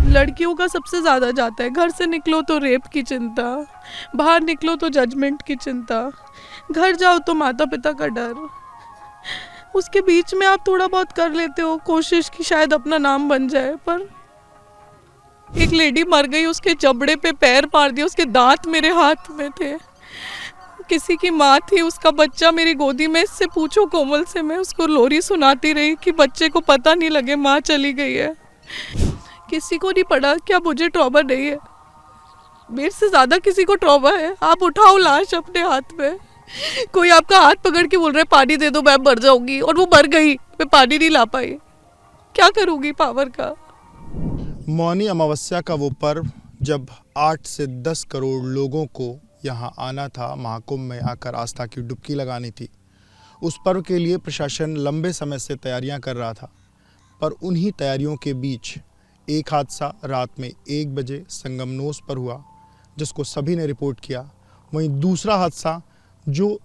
लड़कियों का सबसे ज़्यादा जाता है। घर से निकलो तो रेप की चिंता, बाहर निकलो तो जजमेंट की चिंता, घर जाओ तो माता पिता का डर। उसके बीच में आप थोड़ा बहुत कर लेते हो कोशिश कि शायद अपना नाम बन जाए, पर एक लेडी मर गई, उसके जबड़े पे पैर मार दिया, उसके दांत मेरे हाथ में थे। किसी की माँ थी, उसका बच्चा मेरी गोदी में, इससे पूछो कोमल से, मैं उसको लोरी सुनाती रही कि बच्चे को पता नहीं लगे माँ चली गई है। किसी को नहीं पड़ा, क्या मुझे ट्रॉमा नहीं है? मेरे से ज़्यादा किसी को ट्रॉमा है। आप उठाओ लाश अपने हाथ में, कोई आपका हाथ पकड़ के बोल रहा है पानी दे दो मैं मर जाऊंगी, और वो मर गई, मैं पानी नहीं ला पाई, क्या करूंगी पावर का। मौनी अमावस्या का वो पर्व जब 8 से 10 करोड़ लोगों को यहाँ आना था, महाकुंभ में आकर आस्था की डुबकी लगानी थी। उस पर्व के लिए प्रशासन लंबे समय से तैयारियां कर रहा था, पर उन्हीं तैयारियों के बीच एक हादसा रात में 1 बजे संगमनोस पर हुआ, जिसको सभी ने रिपोर्ट किया। वहीं दूसरा हादसा जो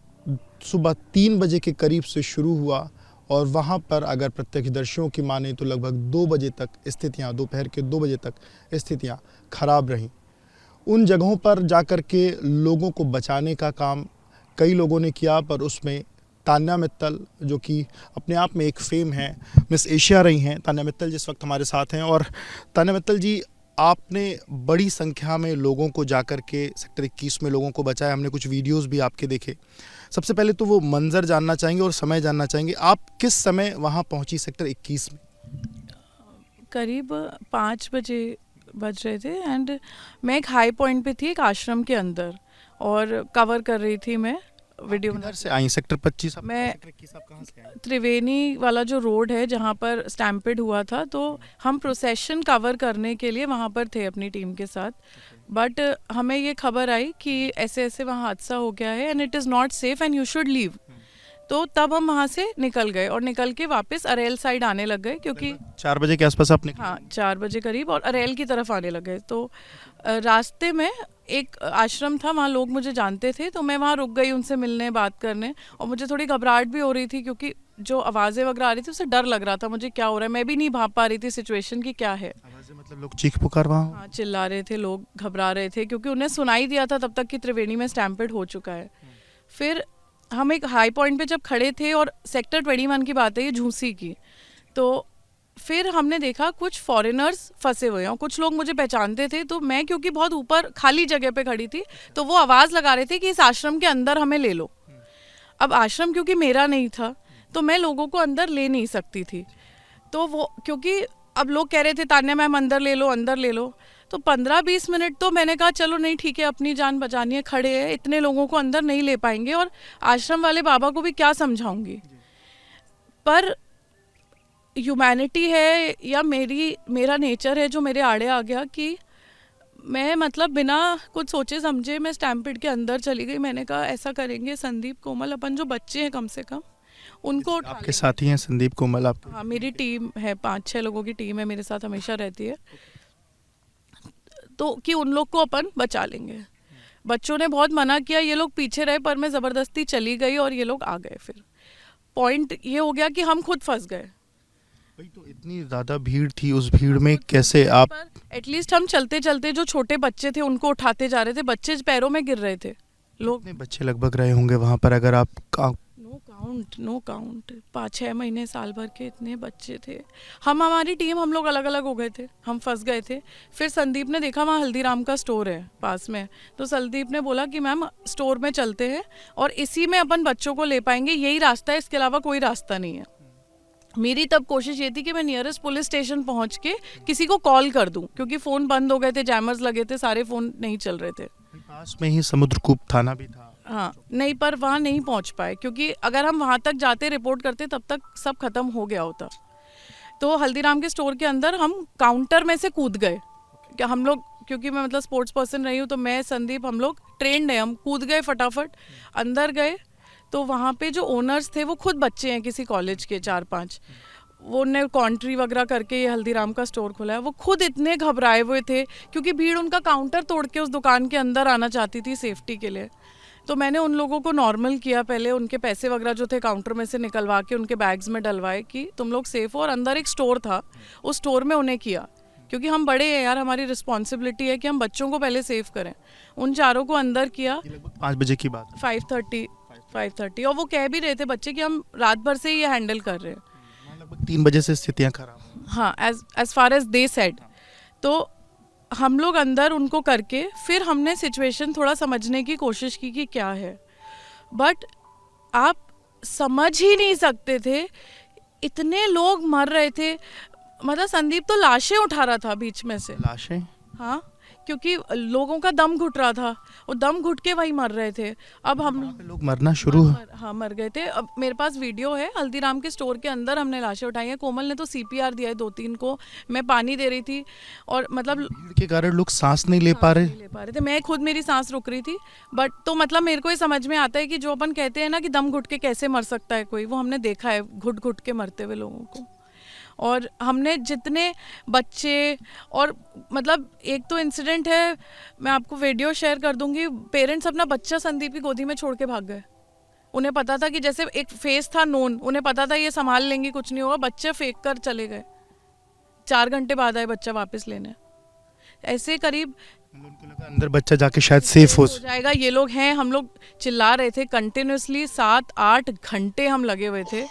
सुबह 3 बजे के करीब से शुरू हुआ, और वहाँ पर अगर प्रत्यक्षदर्शियों की माने तो लगभग 2 बजे तक स्थितियाँ, दोपहर के 2 बजे तक स्थितियाँ खराब रहीं। उन जगहों पर जाकर के लोगों को बचाने का काम कई लोगों ने किया, पर उसमें तान्या मित्तल, जो कि अपने आप में एक फेम है, मिस एशिया रही हैं, तान्या मित्तल जिस वक्त हमारे साथ हैं। और तान्या मित्तल जी, आपने बड़ी संख्या में लोगों को जाकर के सेक्टर 21 में लोगों को बचाया, हमने कुछ वीडियोस भी आपके देखे। सबसे पहले तो वो मंजर जानना चाहेंगे और समय जानना चाहेंगे, आप किस समय वहाँ पहुँची सेक्टर 21 में? करीब 5 बजे बज रहे थे, एंड मैं एक हाई पॉइंट पे थी, एक आश्रम के अंदर, और कवर कर रही थी मैं वीडियो। किधर से आई सेक्टर 25? मैं सेक्टर 21 आप कहाँ से आई? त्रिवेणी वाला जो रोड है जहाँ पर स्टैम्पेड हुआ था, तो हम प्रोसेशन कवर करने के लिए वहाँ पर थे अपनी टीम के साथ। बट हमें ये खबर आई कि ऐसे ऐसे वहाँ हादसा हो गया है and it is not safe and you should leave. तो तब हम वहाँ से निकल गए और निकल के वापस अरेल साइड आने लग गए, क्योंकि 4 बजे के आसपास आपने? हाँ 4 बजे करीब, और अरेल की तरफ आने लगे। तो रास्ते में एक आश्रम था, वहाँ लोग मुझे जानते थे, तो मैं वहाँ रुक गई उनसे मिलने, बात करने। और मुझे थोड़ी घबराहट भी हो रही थी, क्योंकि जो आवाज़ें वगैरह आ रही थी उससे डर लग रहा था मुझे, क्या हो रहा है, मैं भी नहीं भाप पा रही थी सिचुएशन की क्या है। आवाज़ें मतलब लोग चीख पुकार वहाँ? हाँ चिल्ला रहे थे लोग, घबरा रहे थे, क्योंकि उन्हें सुनाई दिया था तब तक कि त्रिवेणी में स्टैम्पेड हो चुका है। फिर हम एक हाई पॉइंट पे जब खड़े थे, और सेक्टर 21 की बात है ये, झूसी की, तो फिर हमने देखा कुछ फॉरेनर्स फंसे हुए हैं, और कुछ लोग मुझे पहचानते थे। तो मैं क्योंकि बहुत ऊपर खाली जगह पे खड़ी थी, तो वो आवाज़ लगा रहे थे कि इस आश्रम के अंदर हमें ले लो। अब आश्रम क्योंकि मेरा नहीं था, तो मैं लोगों को अंदर ले नहीं सकती थी। तो वो क्योंकि अब लोग कह रहे थे तान्या मैम अंदर ले लो, अंदर ले लो, तो 15-20 मिनट तो मैंने कहा चलो नहीं ठीक है, अपनी जान बचानी है, खड़े हैं, इतने लोगों को अंदर नहीं ले पाएंगे, और आश्रम वाले बाबा को भी क्या समझाऊंगी। पर ह्यूमैनिटी है या मेरा नेचर है जो मेरे आड़े आ गया, कि मैं मतलब बिना कुछ सोचे समझे मैं स्टैम्पेड के अंदर चली गई। मैंने कहा ऐसा करेंगे संदीप, कोमल, अपन जो बच्चे हैं कम से कम उनको उठा आपके लेंगे। साथी हैं संदीप, कोमल आपके? हाँ मेरी टीम है, 5-6 लोगों की टीम है, मेरे साथ हमेशा रहती है, तो कि उन लोग को अपन बचा लेंगे। बच्चों ने बहुत मना किया, ये लोग पीछे रहे, पर मैं ज़बरदस्ती चली गई और ये लोग आ गए। फिर पॉइंट ये हो गया कि हम खुद फंस गए। भाई तो इतनी ज़्यादा भीड़ थी, उस भीड़ में कैसे आप? एटलीस्ट हम चलते चलते जो छोटे बच्चे थे उनको उठाते जा रहे थे, बच्चे पैरों में गिर रहे थे। लोग कितने बच्चे लगभग रहे होंगे वहाँ पर, अगर आप नो काउंट 5-6 महीने साल भर के इतने बच्चे थे। हमारी टीम, हम लोग अलग अलग हो गए थे, हम फंस गए थे। फिर संदीप ने देखा वहाँ हल्दीराम का स्टोर है पास में, तो संदीप ने बोला कि मैम स्टोर में चलते हैं और इसी में अपन बच्चों को ले पाएंगे, यही रास्ता है, इसके अलावा कोई रास्ता नहीं है। मेरी तब कोशिश ये थी कि मैं नियरेस्ट पुलिस स्टेशन पहुंच के किसी को कॉल कर दूं, क्योंकि फ़ोन बंद हो गए थे, जैमर्स लगे थे, सारे फ़ोन नहीं चल रहे थे। पास में ही समुद्रकूप थाना भी था? हाँ नहीं, पर वहाँ नहीं पहुँच पाए, क्योंकि अगर हम वहाँ तक जाते रिपोर्ट करते तब तक सब खत्म हो गया होता। तो हल्दीराम के स्टोर के अंदर हम काउंटर में से कूद गए, क्या हम लोग, क्योंकि मैं मतलब स्पोर्ट्स पर्सन रही हूँ, तो मैं संदीप हम लोग ट्रेंड है, हम कूद गए फटाफट अंदर गए। तो वहाँ पे जो ओनर्स थे वो खुद बच्चे हैं किसी कॉलेज के 4-5, वो उनने कॉन्ट्री वगैरह करके ये हल्दीराम का स्टोर खोला है। वो खुद इतने घबराए हुए थे, क्योंकि भीड़ उनका काउंटर तोड़ के उस दुकान के अंदर आना चाहती थी सेफ्टी के लिए। तो मैंने उन लोगों को नॉर्मल किया, पहले उनके पैसे वगैरह जो थे काउंटर में से निकलवा के उनके बैग्स में डलवाए कि तुम लोग सेफ हो, और अंदर एक स्टोर था, उस स्टोर में उन्हें किया, क्योंकि हम बड़े हैं यार, हमारी रिस्पॉन्सिबिलिटी है कि हम बच्चों को पहले सेव करें। उन चारों को अंदर किया, ये लगभग 5 बजे की बात है। 5:30 और वो कह भी रहे थे बच्चे कि हम रात भर से ये हैंडल कर रहे हैं। लगभग 3 बजे से स्थितियाँ खराब हैं। हाँ, as far as they said. तो हम लोग अंदर उनको करके फिर हमने सिचुएशन थोड़ा समझने की कोशिश की कि क्या है, बट आप समझ ही नहीं सकते थे, इतने लोग मर रहे थे। मतलब संदीप तो लाशें उठा रहा था बीच में से। लाशें? हाँ, क्योंकि लोगों का दम घुट रहा था, वो दम घुट के वही मर रहे थे। अब हम लोग मरना शुरू हाँ मर गए थे। अब मेरे पास वीडियो है, हल्दीराम के स्टोर के अंदर हमने लाशें उठाई हैं। कोमल ने तो CPR दिया है 2-3 को, मैं पानी दे रही थी और मतलब भीड़ के कारण लोग सांस नहीं ले पा रहे थे। मैं खुद, मेरी सांस रुक रही थी। बट तो मतलब मेरे को ये समझ में आता है कि जो अपन कहते हैं ना कि दम घुट के कैसे मर सकता है कोई, वो हमने देखा है घुट घुट के मरते हुए लोगों को। और हमने जितने बच्चे, और मतलब एक तो इंसिडेंट है, मैं आपको वीडियो शेयर कर दूंगी, पेरेंट्स अपना बच्चा संदीप की गोदी में छोड़ के भाग गए। उन्हें पता था कि जैसे एक फेस था नोन, उन्हें पता था ये संभाल लेंगी, कुछ नहीं होगा, बच्चे फेंक कर चले गए। 4 घंटे बाद आए बच्चा वापस लेने। ऐसे करीब उनको लगा अंदर बच्चा जाके शायद सेफ हो जाएगा। ये लोग हैं, हम लोग चिल्ला रहे थे कंटिन्यूसली, 7-8 घंटे हम लगे हुए थे।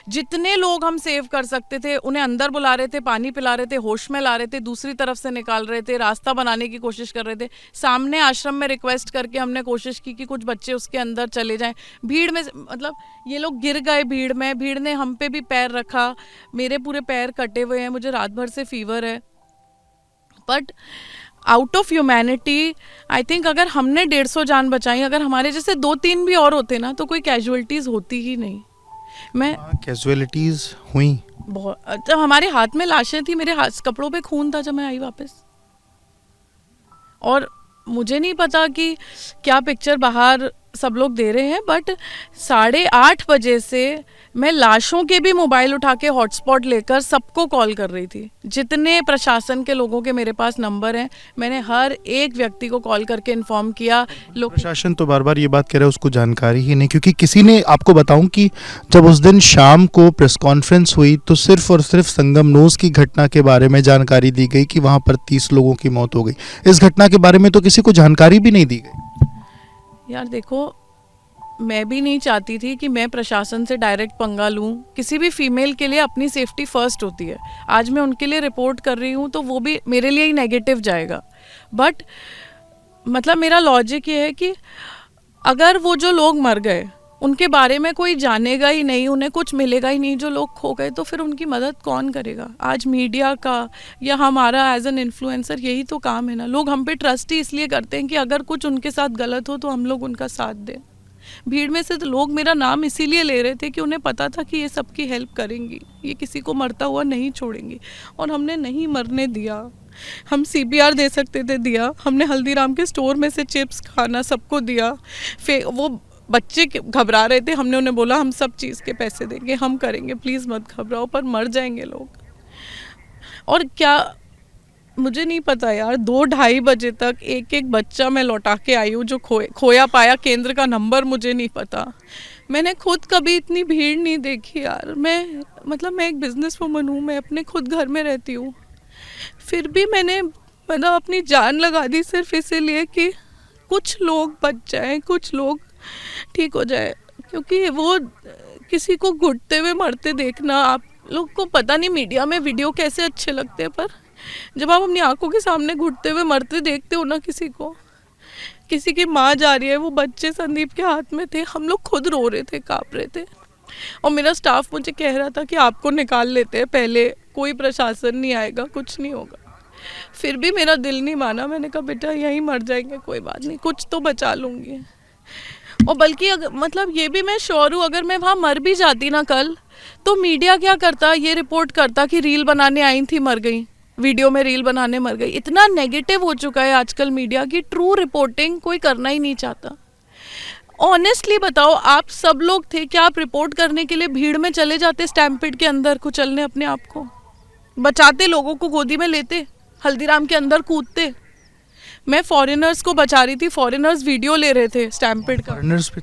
जितने लोग हम सेव कर सकते थे उन्हें अंदर बुला रहे थे, पानी पिला रहे थे, होश में ला रहे थे, दूसरी तरफ से निकाल रहे थे, रास्ता बनाने की कोशिश कर रहे थे। सामने आश्रम में रिक्वेस्ट करके हमने कोशिश की कि कुछ बच्चे उसके अंदर चले जाएं। भीड़ में मतलब ये लोग गिर गए भीड़ में, भीड़ ने हम पे भी पैर रखा। मेरे पूरे पैर कटे हुए हैं, मुझे रात भर से फीवर है। But out of humanity I think अगर हमने 150 जान बचाई, अगर हमारे जैसे 2-3 भी और होते ना तो कोई कैजुअलिटीज होती ही नहीं। मैं कैजुअलिटीज हुई बहुत, जब हमारे हाथ में लाशें थी, मेरे हाथ कपड़ों पे खून था जब मैं आई वापस। और मुझे नहीं पता कि क्या पिक्चर बाहर सब लोग दे रहे हैं, बट 8:30 बजे से मैं लाशों के भी मोबाइल उठा के हॉटस्पॉट लेकर सबको कॉल कर रही थी। जितने प्रशासन के लोगों के मेरे पास नंबर हैं, मैंने हर एक व्यक्ति को कॉल करके इन्फॉर्म किया। लोग प्रशासन तो बार बार ये बात कह रहा है उसको जानकारी ही नहीं, क्योंकि किसी ने, आपको बताऊं कि जब उस दिन शाम को प्रेस कॉन्फ्रेंस हुई तो सिर्फ और सिर्फ संगमनोज की घटना के बारे में जानकारी दी गई कि वहाँ पर 30 लोगों की मौत हो गई। इस घटना के बारे में तो किसी को जानकारी भी नहीं दी गई। यार देखो, मैं भी नहीं चाहती थी कि मैं प्रशासन से डायरेक्ट पंगा लूँ। किसी भी फीमेल के लिए अपनी सेफ्टी फर्स्ट होती है। आज मैं उनके लिए रिपोर्ट कर रही हूँ तो वो भी मेरे लिए ही नेगेटिव जाएगा। बट मतलब मेरा लॉजिक ये है कि अगर वो जो लोग मर गए उनके बारे में कोई जानेगा ही नहीं, उन्हें कुछ मिलेगा ही नहीं, जो लोग खो गए, तो फिर उनकी मदद कौन करेगा? आज मीडिया का या हमारा एज एन इन्फ्लुएंसर यही तो काम है ना। लोग हम पे ट्रस्ट ही इसलिए करते हैं कि अगर कुछ उनके साथ गलत हो तो हम लोग उनका साथ दें। भीड़ में से तो लोग मेरा नाम इसीलिए ले रहे थे कि उन्हें पता था कि ये सबकी हेल्प करेंगी, ये किसी को मरता हुआ नहीं छोड़ेंगी। और हमने नहीं मरने दिया। हम CPR दे सकते थे, दिया। हमने हल्दीराम के स्टोर में से चिप्स खाना सबको दिया। फिर वो बच्चे घबरा रहे थे, हमने उन्हें बोला हम सब चीज़ के पैसे देंगे, हम करेंगे, प्लीज़ मत घबराओ, पर मर जाएंगे लोग। और क्या मुझे नहीं पता यार, 2-2:30 बजे तक एक बच्चा मैं लौटा के आई हूँ जो खोया पाया। केंद्र का नंबर मुझे नहीं पता। मैंने खुद कभी इतनी भीड़ नहीं देखी यार। मैं एक बिजनेस वूमन हूँ, मैं अपने खुद घर में रहती हूँ, फिर भी मैंने अपनी जान लगा दी सिर्फ इसीलिए कि कुछ लोग बच जाएं, कुछ लोग ठीक हो जाए। क्योंकि वो किसी को घुटते हुए मरते देखना, आप लोग को पता नहीं मीडिया में वीडियो कैसे अच्छे लगते हैं, पर जब आप अपनी आंखों के सामने घुटते हुए मरते देखते हो ना किसी को, किसी की माँ जा रही है, वो बच्चे संदीप के हाथ में थे, हम लोग खुद रो रहे थे, काँप रहे थे। और मेरा स्टाफ मुझे कह रहा था कि आपको निकाल लेते हैं पहले, कोई प्रशासन नहीं आएगा, कुछ नहीं होगा। फिर भी मेरा दिल नहीं माना। मैंने कहा बेटा यहीं मर जाएंगे, कोई बात नहीं, कुछ तो बचा लूँगी। और बल्कि ये भी मैं श्योर हूँ, अगर मैं वहाँ मर भी जाती ना कल, तो मीडिया क्या करता, ये रिपोर्ट करता कि रील बनाने आई थी मर गई, वीडियो में रील बनाने मर गई। इतना नेगेटिव हो चुका है आजकल मीडिया की, ट्रू रिपोर्टिंग कोई करना ही नहीं चाहता। ऑनेस्टली बताओ, आप सब लोग थे, क्या आप रिपोर्ट करने के लिए भीड़ में चले जाते, स्टैम्पिड के अंदर कुचलने अपने आप को, बचाते, लोगों को गोदी में लेते, हल्दीराम के अंदर कूदते? मैं फॉरेनर्स को बचा रही थी, फॉरेनर्स वीडियो ले रहे थे स्टैम्पिड का। फॉरेनर्स पे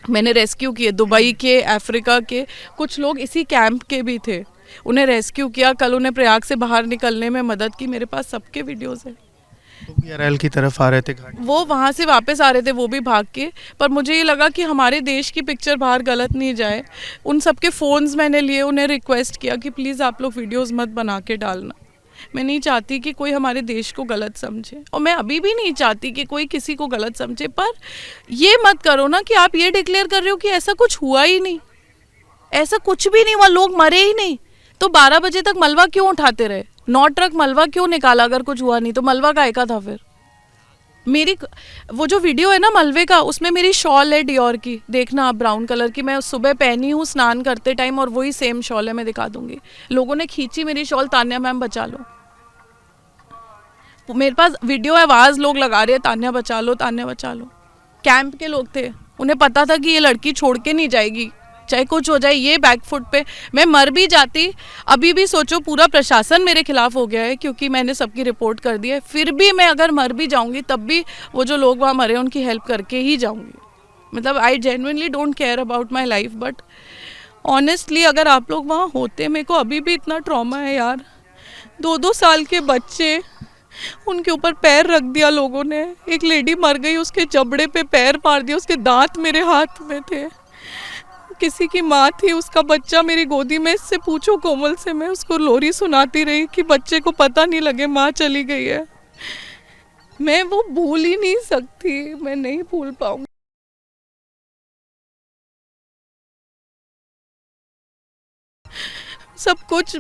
मैंने रेस्क्यू किए, दुबई के, अफ्रीका के, कुछ लोग इसी कैंप के भी थे। उन्हें रेस्क्यू किया, कल उन्हें प्रयाग से बाहर निकलने में मदद की, मेरे पास सबके वीडियोज़ हैं। तो भी अरैल की तरफ आ रहे थे घाटी। वो वहाँ से वापस आ रहे थे, वो भी भाग के, पर मुझे ये लगा कि हमारे देश की पिक्चर बाहर गलत नहीं जाए। उन सबके फ़ोन्स मैंने लिए, उन्हें रिक्वेस्ट किया कि प्लीज़ आप लोग वीडियोज़ मत बना के डालना। मैं नहीं चाहती कि कोई हमारे देश को गलत समझे, और मैं अभी भी नहीं चाहती कि कोई किसी को गलत समझे। पर ये मत करो ना कि आप ये डिक्लेयर कर रहे हो कि ऐसा कुछ हुआ ही नहीं, ऐसा कुछ भी नहीं हुआ, लोग मरे ही नहीं। तो 12 बजे तक मलबा क्यों उठाते रहे? 9 ट्रक मलबा क्यों निकाला? अगर कुछ हुआ नहीं तो मलबा काहे का था फिर? मेरी वो जो वीडियो है ना मलबे का, उसमें मेरी शॉल है डियोर की, देखना आप, ब्राउन कलर की, मैं सुबह पहनी हूँ स्नान करते टाइम, और वही सेम शॉल है, मैं दिखा दूंगी। लोगों ने खींची मेरी शॉल, तान्या मैम बचा लो। मेरे पास वीडियो है, आवाज़ लोग लगा रहे हैं, तान्या बचा लो, तान्या बचा लो। कैंप के लोग थे, उन्हें पता था कि ये लड़की छोड़ के नहीं जाएगी, चाहे कुछ हो जाए। ये बैकफुट पे मैं मर भी जाती, अभी भी सोचो पूरा प्रशासन मेरे खिलाफ हो गया है क्योंकि मैंने सबकी रिपोर्ट कर दी है, फिर भी मैं अगर मर भी जाऊंगी तब भी वो जो लोग वहाँ मरे उनकी हेल्प करके ही जाऊंगी। मतलब I genuinely don't care about my life, but honestly अगर आप लोग वहाँ होते, मेरे को अभी भी इतना ट्रॉमा है यार। 2-2 साल के बच्चे, उनके ऊपर पैर रख दिया लोगों ने, एक लेडी मर गई, उसके जबड़े पे पैर मार दिया, उसके दांत मेरे हाथ में थे। किसी की माँ थी, उसका बच्चा मेरी गोदी में, इससे पूछो कोमल से, मैं उसको लोरी सुनाती रही कि बच्चे को पता नहीं लगे माँ चली गई है। मैं वो भूल ही नहीं सकती, मैं नहीं भूल पाऊंगी। सब कुछ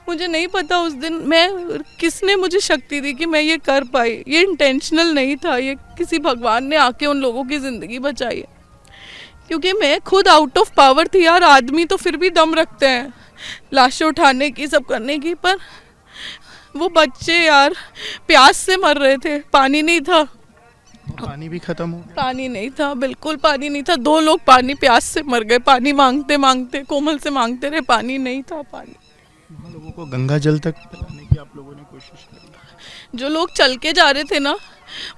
मुझे नहीं पता उस दिन मैं किसने मुझे शक्ति दी कि मैं ये कर पाई। ये इंटेंशनल नहीं था, ये किसी भगवान ने आके उन लोगों की ज़िंदगी बचाई है, क्योंकि मैं खुद आउट ऑफ पावर थी यार। आदमी तो फिर भी दम रखते हैं लाशें उठाने की, सब करने की, पर वो बच्चे यार प्यास से मर रहे थे, पानी नहीं था। पानी भी खत्म हो गया। पानी नहीं था, बिल्कुल पानी नहीं था। 2 लोग पानी प्यास से मर गए, पानी मांगते मांगते, कोमल से मांगते रहे, पानी नहीं था। पानी लोगों को गंगा जल तक पिलाने की आप लोगों ने कोशिश करी? जो लोग चल के जा रहे थे ना,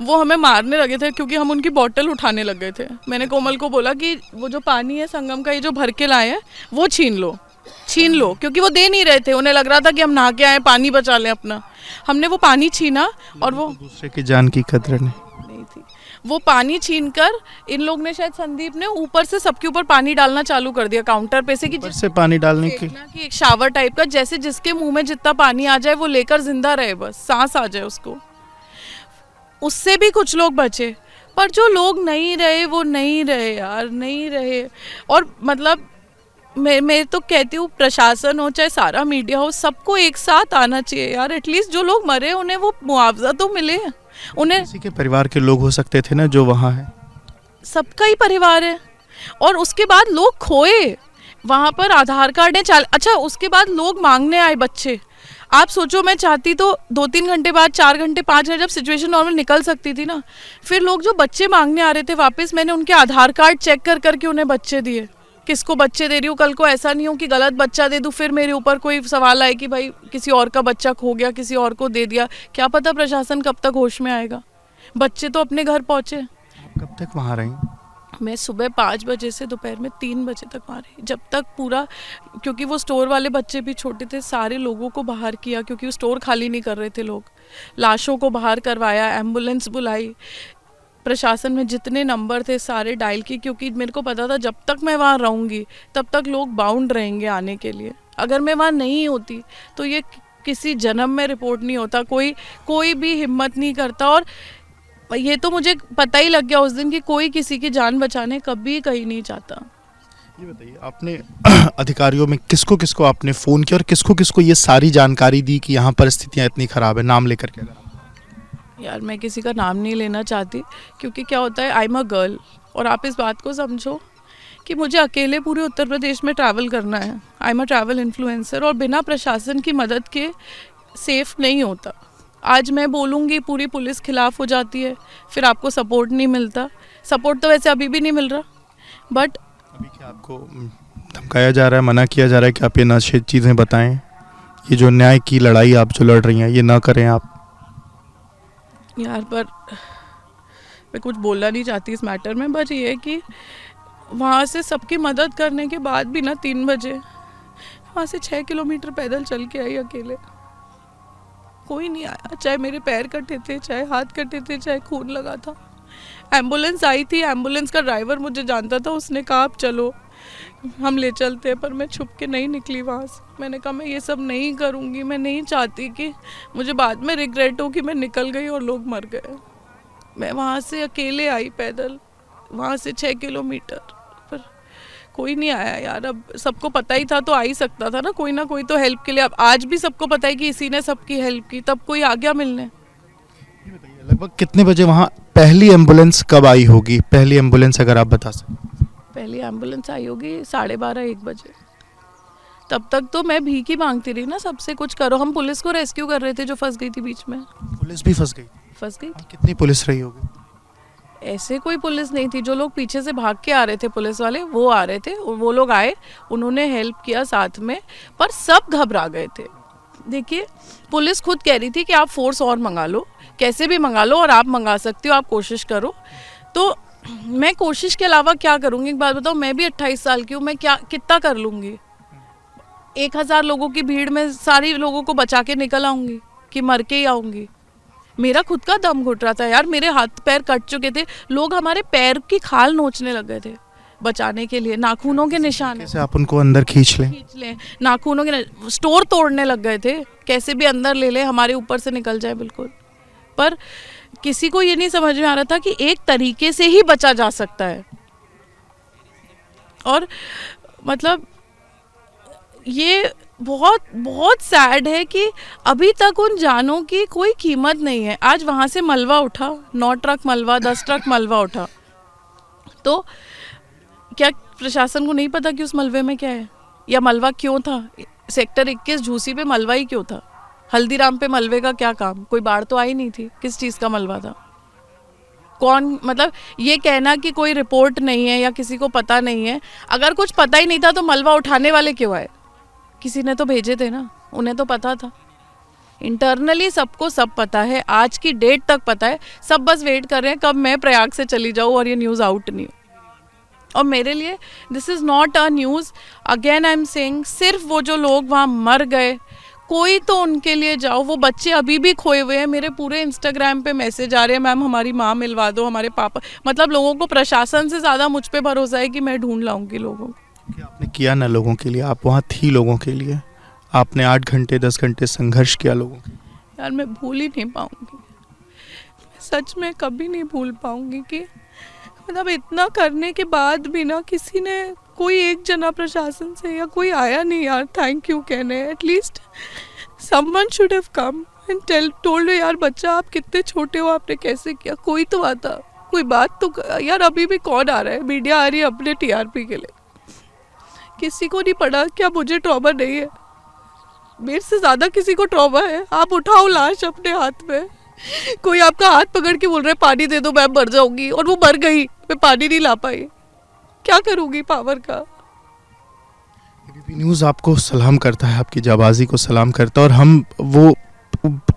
वो हमें मारने लगे थे क्योंकि हम उनकी बोतल उठाने लग गए थे। मैंने कोमल को बोला कि वो जो पानी है संगम का, ये जो भर के लाए हैं वो छीन लो, क्योंकि वो दे नहीं रहे थे। उन्हें लग रहा था कि हम नहा के आए, पानी बचा लें अपना। हमने वो पानी छीना और वो दूसरे की जान की कदर नहीं थी। वो पानी छीनकर इन लोग ने, शायद संदीप ने, ऊपर से सबके ऊपर पानी डालना चालू कर दिया काउंटर पे से, कि ऊपर से पानी डालने की कि एक शावर टाइप का, जैसे जिसके मुंह में जितना पानी आ जाए वो लेकर जिंदा रहे, बस सांस आ जाए उसको। उससे भी कुछ लोग बचे, पर जो लोग नहीं रहे वो नहीं रहे यार, नहीं रहे। और मतलब मैं तो कहती हूँ प्रशासन हो चाहे सारा मीडिया हो, सबको एक साथ आना चाहिए यार। एटलीस्ट जो लोग मरे उन्हें वो मुआवजा तो मिले। उन्हें किसी के परिवार के लोग हो सकते थे ना जो वहाँ है। सबका ही परिवार है। और उसके बाद लोग खोए, वहाँ पर आधार कार्ड है, अच्छा उसके बाद लोग मांगने आए बच्चे। आप सोचो, मैं चाहती तो 2-3 घंटे बाद, 4 घंटे 5 घंटे, जब सिचुएशन नॉर्मल निकल सकती थी ना, फिर लोग जो बच्चे मांगने आ रहे थे वापस, मैंने उनके आधार कार्ड चेक कर करके उन्हें बच्चे दिए। किसको बच्चे दे रही हूँ, कल को ऐसा नहीं हो कि गलत बच्चा दे दूँ, फिर मेरे ऊपर कोई सवाल आए कि भाई किसी और का बच्चा खो गया, किसी और को दे दिया। क्या पता प्रशासन कब तक होश में आएगा। बच्चे तो अपने घर पहुँचे। आप कब तक वहाँ रहीं? मैं सुबह 5 बजे से दोपहर में 3 बजे तक वहाँ रही, जब तक पूरा, क्योंकि वो स्टोर वाले बच्चे भी छोटे थे, सारे लोगों को बाहर किया क्योंकि वो स्टोर खाली नहीं कर रहे थे लोग। लाशों को बाहर करवाया, एम्बुलेंस बुलाई, प्रशासन में जितने नंबर थे सारे डायल की, क्योंकि मेरे को पता था जब तक मैं वहाँ रहूँगी तब तक लोग बाउंड रहेंगे आने के लिए। अगर मैं वहाँ नहीं होती तो ये किसी जन्म में रिपोर्ट नहीं होता, कोई भी हिम्मत नहीं करता। और ये तो मुझे पता ही लग गया उस दिन कि कोई किसी की जान बचाने कभी कहीं नहीं चाहता। ये बताइए, आपने अधिकारियों में किसको किसको आपने फ़ोन किया और किसको किसको ये सारी जानकारी दी कि यहाँ परिस्थितियाँ इतनी ख़राब है, नाम लेकर के? यार मैं किसी का नाम नहीं लेना चाहती, क्योंकि क्या होता है, आई एम अ गर्ल, और आप इस बात को समझो कि मुझे अकेले पूरे उत्तर प्रदेश में ट्रैवल करना है। I am a travel influencer, और बिना प्रशासन की मदद के सेफ नहीं होता। आज मैं बोलूँगी पूरी पुलिस खिलाफ हो जाती है, फिर आपको सपोर्ट नहीं मिलता। सपोर्ट तो वैसे अभी भी नहीं मिल रहा, बट अभी क्या आपको धमकाया जा रहा है, मना किया जा रहा है कि आप ये नशे चीज़ें बताएं, ये जो न्याय की लड़ाई आप जो लड़ रही हैं ये ना करें आप? यार पर मैं कुछ बोलना नहीं चाहती इस मैटर में, बस ये है कि वहाँ से सबकी मदद करने के बाद भी ना 3 बजे वहाँ से 6 किलोमीटर पैदल चल के आई अकेले। कोई नहीं आया, चाहे मेरे पैर कटे थे, चाहे हाथ कटे थे, चाहे खून लगा था। एम्बुलेंस आई थी, एम्बुलेंस का ड्राइवर मुझे जानता था, उसने कहा आप चलो हम ले चलते हैं, पर मैं छुप के नहीं निकली वहाँ से। मैंने कहा मैं ये सब नहीं करूँगी, मैं नहीं चाहती कि मुझे बाद में रिग्रेट हो कि मैं निकल गई और लोग मर गए। मैं वहाँ से अकेले आई पैदल, वहाँ से 6 किलोमीटर, पर कोई नहीं आया यार। अब सबको पता ही था तो आ ही सकता था ना कोई तो हेल्प के लिए। अब आज भी सबको पता है कि इसी ने सबकी हेल्प की, तब कोई आ गया मिलने। लगभग कितने बजे वहाँ पहली एम्बुलेंस कब आई होगी? पहली एम्बुलेंस अगर आप बता सकें। पहली एम्बुलेंस आई होगी 12:30-1 बजे। तब तक तो मैं भीख ही मांगती रही ना, सबसे कुछ करो। हम पुलिस को रेस्क्यू कर रहे थे जो फंस गई थी बीच में। पुलिस भी फंस गई? फंस गई। कितनी पुलिस रही होगी? ऐसे कोई पुलिस नहीं थी, जो लोग पीछे से भाग के आ रहे थे पुलिस वाले वो आ रहे थे, वो लोग आए, उन्होंने हेल्प किया साथ में, पर सब घबरा गए थे। देखिए पुलिस खुद कह रही थी कि आप फोर्स और मंगा लो, कैसे भी मंगा लो, और आप मंगा सकते हो, आप कोशिश करो। तो मैं कोशिश के अलावा क्या करूँगी? एक बात बताओ, मैं भी 28 साल की हूँ, मैं क्या कितना कर लूँगी? 1000 लोगों की भीड़ में सारी लोगों को बचा के निकल आऊँगी कि मर के ही आऊँगी? मेरा खुद का दम घुट रहा था यार, मेरे हाथ पैर कट चुके थे, लोग हमारे पैर की खाल नोचने लग गए थे बचाने के लिए, नाखूनों के निशान कैसे आप उनको अंदर खींच लें? नाखूनों के स्टोर तोड़ने लग गए थे, कैसे भी अंदर ले ले, हमारे ऊपर से निकल जाए बिल्कुल। पर किसी को ये नहीं समझ में आ रहा था कि एक तरीके से ही बचा जा सकता है। और मतलब ये बहुत बहुत सैड है कि अभी तक उन जानों की कोई कीमत नहीं है। आज वहाँ से मलबा उठा, 9 ट्रक मलबा, 10 ट्रक मलबा उठा, तो क्या प्रशासन को नहीं पता कि उस मलबे में क्या है, या मलबा क्यों था? सेक्टर 21 झूसी पे मलबा ही क्यों था? हल्दीराम पे मलबे का क्या काम? कोई बाढ़ तो आई नहीं थी, किस चीज़ का मलबा था? कौन, मतलब ये कहना कि कोई रिपोर्ट नहीं है या किसी को पता नहीं है, अगर कुछ पता ही नहीं था तो मलबा उठाने वाले क्यों आए? किसी ने तो भेजे थे ना, उन्हें तो पता था। इंटरनली सबको सब पता है, आज की डेट तक पता है, सब बस वेट कर रहे हैं कब मैं प्रयाग से चली जाऊँ और ये न्यूज़ आउट नहीं हो। और मेरे लिए this is not a news, again I am saying, सिर्फ वो जो लोग वहाँ मर गए, कोई तो उनके लिए जाओ। वो बच्चे अभी भी खोए हुए हैं, मेरे पूरे इंस्टाग्राम पे मैसेज आ रहे हैं, मैम हमारी माँ मिलवा दो, हमारे पापा, मतलब लोगों को प्रशासन से ज़्यादा मुझ पे भरोसा है कि मैं ढूंढ लाऊंगी लोगों को। आपने किया ना लोगों के लिए, आप वहाँ थी लोगों के लिए, आपने 8 घंटे 10 घंटे संघर्ष किया लोगों के। यार मैं भूल ही नहीं पाऊंगी, सच में कभी नहीं भूल पाऊंगी कि मतलब इतना करने के बाद भी ना किसी ने, कोई एक जना प्रशासन से या कोई आया नहीं यार थैंक यू कहने। At least someone should have come and told यार बच्चा आप कितने छोटे हो, आपने कैसे किया, कोई तो आता, कोई बात तो यार। अभी भी कौन आ रहा है, मीडिया आ रही है अपने टीआरपी के लिए, किसी को नहीं पड़ा। क्या मुझे ट्रॉमा नहीं है? मेरे से ज़्यादा किसी को ट्रॉमा है। आप उठाओ लाश अपने हाथ में, कोई आपका हाथ पकड़ के बोल रहा है पानी दे दो मैं मर जाऊंगी, और वो मर गई, मैं पानी नहीं ला पाई, क्या करूंगी पावर का? एबीपी न्यूज़ आपको सलाम करता है, आपकी जाबाजी को सलाम करता है, और हम वो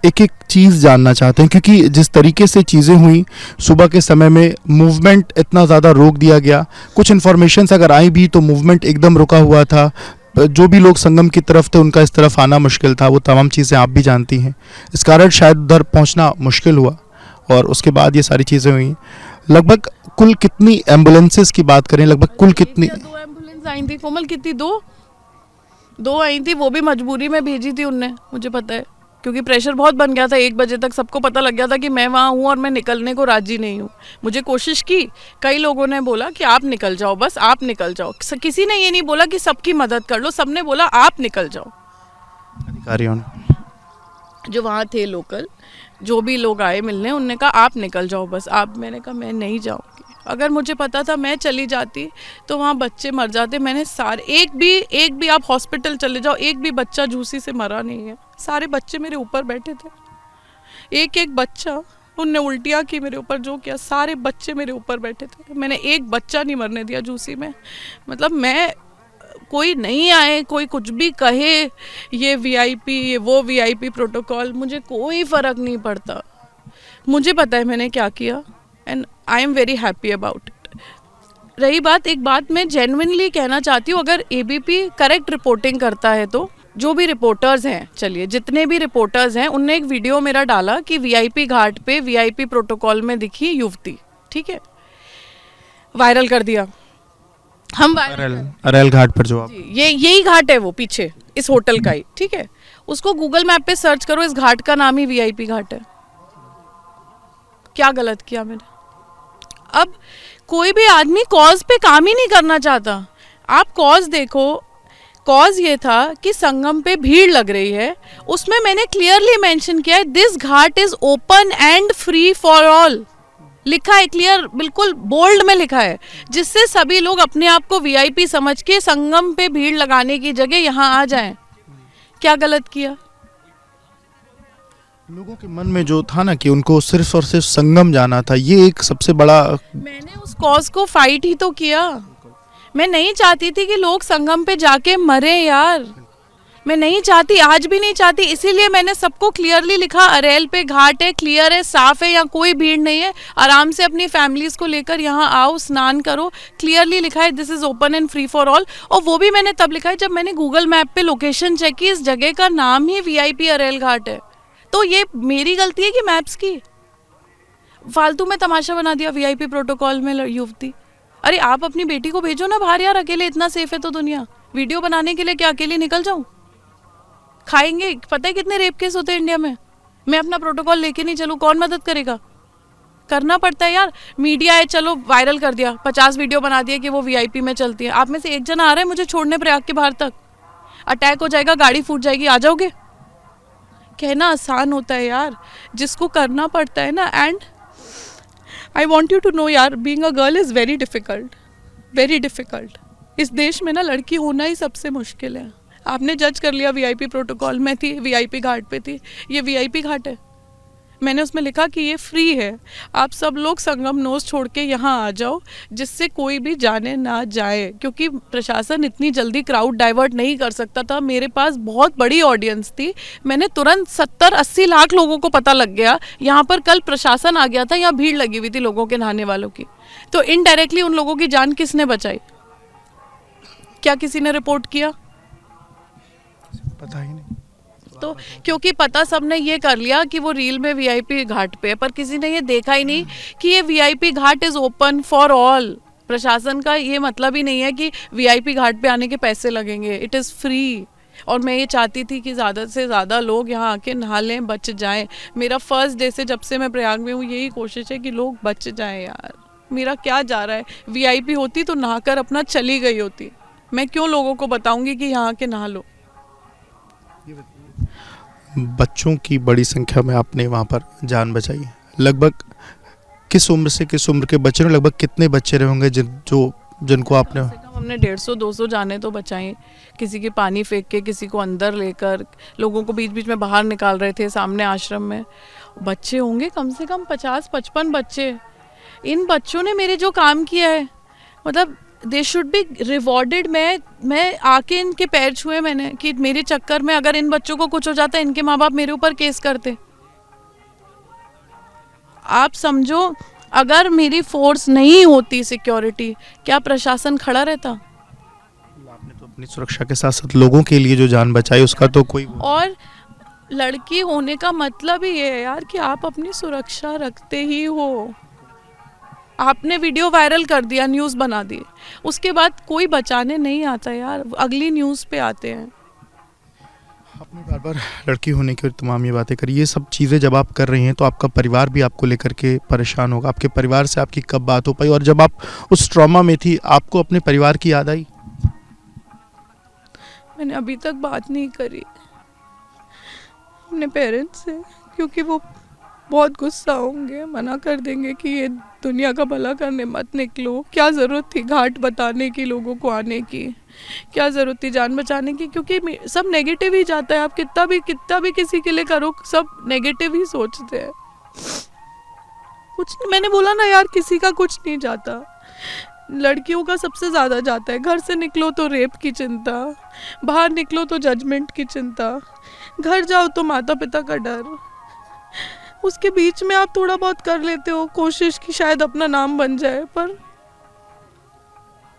एक एक चीज़ जानना चाहते हैं, क्योंकि जिस तरीके से चीज़ें हुई सुबह के समय में, मूवमेंट इतना ज़्यादा रोक दिया गया, कुछ इन्फॉर्मेशंस अगर आई भी तो मूवमेंट एकदम रुका हुआ था, जो भी लोग संगम की तरफ थे उनका इस तरफ आना मुश्किल था, वो तमाम चीज़ें आप भी जानती हैं, इस कारण शायद उधर पहुंचना मुश्किल हुआ, और उसके बाद ये सारी चीज़ें हुई। लगभग कुल कितनी एम्बुलेंसेस की बात करें, लगभग कुल कितनी? 2 एम्बुलेंस आई थी कोमल, कितनी? दो आई थी, वो भी मजबूरी में भेजी थी उनने, मुझे पता है, क्योंकि प्रेशर बहुत बन गया था। 1 बजे तक सबको पता लग गया था कि मैं वहाँ हूँ और मैं निकलने को राजी नहीं हूँ। मुझे कोशिश की, कई लोगों ने बोला कि आप निकल जाओ, बस आप निकल जाओ, किसी ने ये नहीं बोला कि सबकी मदद कर लो, सबने बोला आप निकल जाओ। अधिकारियों ने, जो वहाँ थे लोकल, जो भी लोग आए मिलने, उनने कहा आप निकल जाओ बस आप। मैंने कहा मैं नहीं जाऊँगी, अगर मुझे पता था मैं चली जाती तो वहाँ बच्चे मर जाते। मैंने सारे, एक भी आप हॉस्पिटल चले जाओ, एक भी बच्चा झूसी से मरा नहीं है, सारे बच्चे मेरे ऊपर बैठे थे, एक बच्चा, उनने उल्टियाँ की मेरे ऊपर, जो किया, सारे बच्चे मेरे ऊपर बैठे थे, मैंने एक बच्चा नहीं मरने दिया झूसी में। मतलब मैं, कोई नहीं आए, कोई कुछ भी कहे, ये वीआईपी, ये वो वीआईपी प्रोटोकॉल, मुझे कोई फ़र्क नहीं पड़ता, मुझे पता है मैंने क्या किया, and I am very happy about it. रही बात, एक बात मैं जेन्युइनली कहना चाहती हूँ, अगर एबीपी करेक्ट रिपोर्टिंग करता है तो जो भी रिपोर्टर्स हैं, चलिए जितने भी रिपोर्टर्स हैं, उनने एक वीडियो मेरा डाला कि वीआईपी घाट पे वीआईपी प्रोटोकॉल में दिखी युवती, ठीक है, वायरल कर दिया हम। अरेल घाट पर जो आप ये यही घाट है वो पीछे इस होटल का ही, ठीक है। उसको गूगल मैप पे सर्च करो, इस घाट का नाम ही वीआईपी घाट है। क्या गलत किया मैंने? अब कोई भी आदमी कॉज पे काम ही नहीं करना चाहता। आप कॉज देखो, कॉज ये था कि संगम पे भीड़ लग रही है, उसमें मैंने क्लियरली मेंशन किया है this Ghat is open and free for all, लिखा है क्लियर, बिल्कुल बोल्ड में लिखा है, जिससे सभी लोग अपने आप को वीआईपी समझ के संगम पे भीड़ लगाने की जगह यहाँ आ जाएं। क्या गलत किया? लोगों के मन में जो था ना कि उनको सिर्फ और सिर्फ संगम जाना था, ये एक सबसे बड़ा। मैंने उस कॉज को फाइट ही तो किया। मैं नहीं चाहती थी कि लोग संगम पे जाके मरे यार, मैं नहीं चाहती, आज भी नहीं चाहती। इसीलिए मैंने सबको क्लियरली लिखा, अरेल पे घाट है, क्लियर है, साफ है, यहाँ कोई भीड़ नहीं है, आराम से अपनी फैमिलीज को लेकर यहाँ आओ, स्नान करो। क्लियरली लिखा है this is open and free for all. और वो भी मैंने तब लिखा है जब मैंने गूगल मैप पे लोकेशन चेक की, इस जगह का नाम ही वीआईपी अरेल घाट है। तो ये मेरी गलती है कि मैप्स की? फालतू में तमाशा बना दिया वीआईपी प्रोटोकॉल में युवती। अरे आप अपनी बेटी को भेजो ना बाहर यार, अकेले इतना सेफ है तो दुनिया। वीडियो बनाने के लिए क्या अकेले निकल जाऊं? खाएंगे, पता है कितने रेप केस होते हैं इंडिया में? मैं अपना प्रोटोकॉल लेके नहीं चलूं, कौन मदद करेगा? करना पड़ता है यार। मीडिया है, चलो वायरल कर दिया, 50 वीडियो बना दिए कि वो वीआईपी में चलती है। आप में से एक जना आ रहा है मुझे छोड़ने प्रयाग के बाहर तक, अटैक हो जाएगा, गाड़ी फूट जाएगी, आ जाओगे? कहना आसान होता है यार, जिसको करना पड़ता है ना। And I want you to know यार, being a girl is very difficult, very difficult. इस देश में ना लड़की होना ही सबसे मुश्किल है। आपने जज कर लिया वीआईपी प्रोटोकॉल में थी, वीआईपी घाट पे थी, ये वीआईपी घाट है। मैंने उसमें लिखा कि ये फ्री है, आप सब लोग संगम नोज छोड़ के यहाँ आ जाओ, जिससे कोई भी जाने ना जाए, क्योंकि प्रशासन इतनी जल्दी क्राउड डाइवर्ट नहीं कर सकता था। मेरे पास बहुत बड़ी ऑडियंस थी, मैंने तुरंत 70-80 लाख लोगों को पता लग गया। यहाँ पर कल प्रशासन आ गया था, यहाँ भीड़ लगी हुई थी लोगों के नहाने वालों की, तो इनडायरेक्टली उन लोगों की जान किसने बचाई? क्या किसी ने रिपोर्ट किया? पता ही नहीं। तो क्योंकि पता सबने ये कर लिया कि वो रील में वीआईपी घाट पे है, पर किसी ने ये देखा ही नहीं कि ये VIP Ghat is open for all. प्रशासन का ये मतलब ही नहीं है कि वीआईपी घाट पे आने के पैसे लगेंगे, इट इज़ फ्री। और मैं ये चाहती थी कि ज़्यादा से ज़्यादा लोग यहाँ आके नहा लें, बच जाएं। मेरा फर्स्ट डे से जब से मैं प्रयाग में हूँ यही कोशिश है कि लोग बच जाएं यार। मेरा क्या जा रहा है, वीआईपी होती तो नहाकर अपना चली गई होती, मैं क्यों लोगों को बताऊंगी कि यहाँ आके नहा लो। बच्चों की बड़ी संख्या में आपने वहाँ पर जान बचाई, लगभग किस उम्र से किस उम्र के बच्चे, लगभग कितने बच्चे रहे होंगे जिनको आपने? हमने 150-200 जाने तो बचाई, किसी के पानी फेंक के, किसी को अंदर लेकर, लोगों को बीच बीच में बाहर निकाल रहे थे सामने आश्रम में। बच्चे होंगे कम से कम 50-55 बच्चे। इन बच्चों ने मेरे जो काम किया है, मतलब दे शुड बी रिवॉर्डेड। मैं आके इनके पैर छुए मैंने कि मेरे चक्कर में अगर इन बच्चों को कुछ हो जाता, इनके माँ बाप मेरे ऊपर केस करते। आप समझो, अगर मेरी फोर्स नहीं होती सिक्योरिटी, क्या प्रशासन खड़ा रहता? आपने तो अपनी सुरक्षा के साथ साथ लोगों के लिए जो जान बचाई उसका तो कोई। और लड़की होने का मतलब ही ये है यार कि आप अपनी सुरक्षा रखते ही हो। आपने वीडियो वायरल कर दिया, न्यूज़ बना दी, उसके बाद कोई बचाने नहीं आता यार, अगली न्यूज़ पे आते हैं। आपने बार बार लड़की होने की तमाम ये बातें करी, ये सब चीज़ें जब आप कर रही हैं तो आपका परिवार भी आपको लेकर के परेशान होगा। आपके परिवार से आपकी कब बात हो पाई, और जब आप उस ट्रॉमा में थी आपको अपने परिवार की याद आई? मैंने अभी तक बात नहीं करी अपने पेरेंट्स से, क्योंकि वो बहुत गुस्सा होंगे, मना कर देंगे कि ये दुनिया का भला करने मत निकलो। क्या ज़रूरत थी घाट बताने की, लोगों को आने की? क्या ज़रूरत थी जान बचाने की? क्योंकि सब नेगेटिव ही जाता है। आप कितना भी किसी के लिए करो, सब नेगेटिव ही सोचते हैं। कुछ नहीं, मैंने बोला ना यार, किसी का कुछ नहीं जाता, लड़कियों का सबसे ज़्यादा जाता है। घर से निकलो तो रेप की चिंता, बाहर निकलो तो जजमेंट की चिंता, घर जाओ तो माता पिता का डर। उसके बीच में आप थोड़ा बहुत कर लेते हो कोशिश कि शायद अपना नाम बन जाए, पर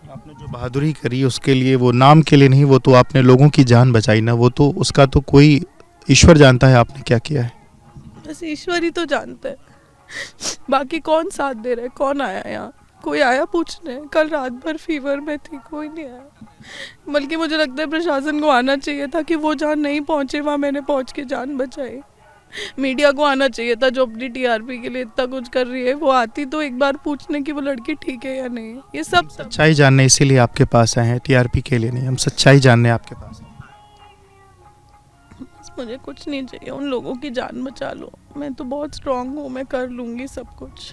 आपने जो बहादुरी करी उसके लिए, वो नाम के लिए नहीं, वो तो आपने लोगों की जान बचाई ना, वो तो उसका तो कोई ईश्वर जानता है आपने क्या किया है। बस ईश्वर ही तो जानता है, बाकी कौन साथ दे रहा है, कौन आया यहाँ, कोई आया पूछने? कल रात भर फीवर में थी, कोई नहीं आया। बल्कि मुझे लगता है प्रशासन को आना चाहिए था कि वो जहाँ नहीं पहुँचे वहाँ मैंने पहुँच के जान बचाई। मीडिया को आना चाहिए था जो अपनी टीआरपी के लिए इतना कुछ कर रही है, वो आती तो एक बार पूछने की वो लड़की ठीक है या नहीं। ये सब सच्चाई जानने इसीलिए आपके पास आए हैं, टीआरपी के लिए नहीं, हम सच्चाई जानने आपके पास आए हैं। मुझे कुछ नहीं चाहिए, उन लोगों की जान बचा लो, मैं तो बहुत स्ट्रांग हूँ, मैं कर लूँगी सब कुछ।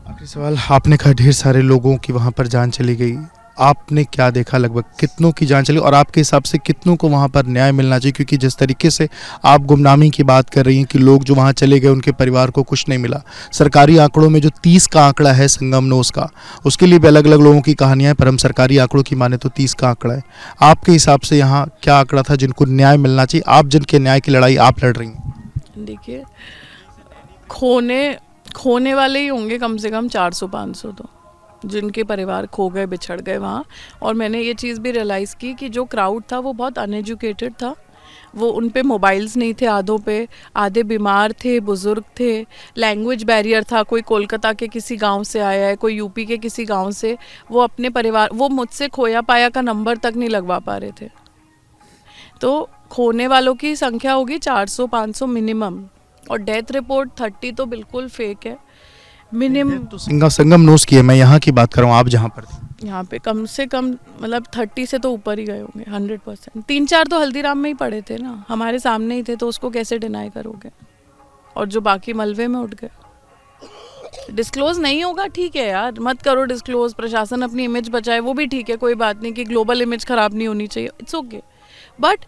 आखिरी सवाल, आपने कहा ढेर सारे लोगों की वहाँ पर जान चली गई, आपने क्या देखा, लगभग कितनों की जान चली, और आपके हिसाब से कितनों को वहाँ पर न्याय मिलना चाहिए? क्योंकि जिस तरीके से आप गुमनामी की बात कर रही हैं कि लोग जो वहाँ चले गए उनके परिवार को कुछ नहीं मिला, सरकारी आंकड़ों में जो 30 का आंकड़ा है संगम नोस का, उसके लिए भी अलग अलग लोगों की कहानियाँ हैं, पर हम सरकारी आंकड़ों की माने तो 30 का आंकड़ा है। आपके हिसाब से यहाँ क्या आंकड़ा था जिनको न्याय मिलना चाहिए, आप जिनके न्याय की लड़ाई आप लड़ रही हैं? देखिए, खोने वाले ही होंगे कम से कम 400-500 तो, जिनके परिवार खो गए, बिछड़ गए वहाँ। और मैंने ये चीज़ भी रियलाइज़ की कि जो क्राउड था वो बहुत अनएजुकेटेड था, वो उन पे मोबाइल्स नहीं थे आधों पे, आधे बीमार थे, बुज़ुर्ग थे, लैंग्वेज बैरियर था, कोई कोलकाता के किसी गांव से आया है, कोई यूपी के किसी गांव से, वो अपने परिवार, वो मुझसे खोया पाया का नंबर तक नहीं लगवा पा रहे थे। तो खोने वालों की संख्या होगी 400-500 मिनिमम, और डेथ रिपोर्ट 30 तो बिल्कुल फेक है मिनिमम। तो संगम नोस की है, मैं यहाँ की बात कर रहा हूँ, आप जहाँ पर थे यहाँ पे कम से कम मतलब 30 से तो ऊपर ही गए होंगे 100%। 3-4 तो हल्दीराम में ही पड़े थे ना, हमारे सामने ही थे, तो उसको कैसे डिनाई करोगे? और जो बाकी मलबे में उठ गए। डिस्क्लोज नहीं होगा, ठीक है यार, मत करो डिस्क्लोज, प्रशासन अपनी इमेज बचाए, वो भी ठीक है, कोई बात नहीं कि ग्लोबल इमेज खराब नहीं होनी चाहिए, इट्स ओके, बट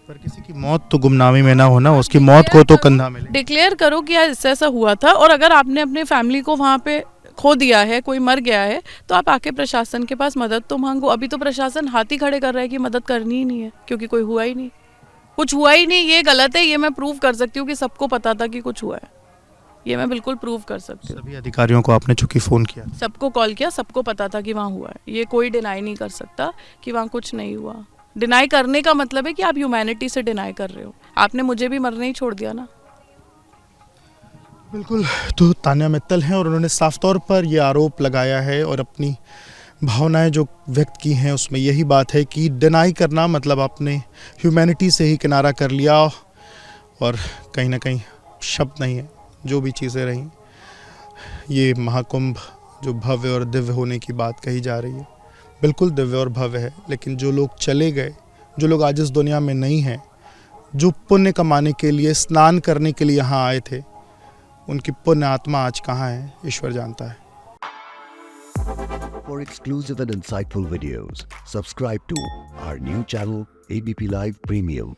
पर किसी की मौत तो गुमनामी में ना हो ना, उसकी मौत को तो कंधा मिले। डिक्लेयर करो कि यार इससे ऐसा हुआ था, और अगर आपने अपने फैमिली को वहाँ पे खो दिया है, कोई मर गया है, तो आप आके प्रशासन के पास मदद तो मांगो। अभी तो प्रशासन हाथ ही खड़े कर रहा है कि मदद करनी ही नहीं है, क्योंकि कोई हुआ ही नहीं, कुछ हुआ ही नहीं। ये गलत है, ये मैं प्रूव कर सकती हूँ कि सबको पता था कि कुछ हुआ है, ये मैं बिल्कुल प्रूव कर सकती हूँ। सभी अधिकारियों को आपने चूंकि फ़ोन किया, सबको कॉल किया, सबको पता था कि वहाँ हुआ है, ये कोई डिनाई नहीं कर सकता कि वहाँ कुछ नहीं हुआ। डिनाई करने का मतलब है कि आप ह्यूमैनिटी से डिनाई कर रहे हो, आपने मुझे भी मरने ही छोड़ दिया ना। बिल्कुल। तो तान्या मित्तल हैं और उन्होंने साफ तौर पर ये आरोप लगाया है और अपनी भावनाएं जो व्यक्त की हैं उसमें यही बात है कि डिनाई करना मतलब आपने ह्यूमैनिटी से ही किनारा कर लिया, और कहीं ना कहीं शब्द नहीं है, जो भी चीज़ें रहीं, ये महाकुंभ जो भव्य और दिव्य होने की बात कही जा रही है, बिल्कुल दिव्य और भव्य है, लेकिन जो लोग चले गए, जो लोग आज इस दुनिया में नहीं हैं, जो पुण्य कमाने के लिए, स्नान करने के लिए यहाँ आए थे, उनकी पुण्य आत्मा आज कहाँ है, ईश्वर जानता है। For exclusive and insightful videos, subscribe to our new channel ABP Live Premium.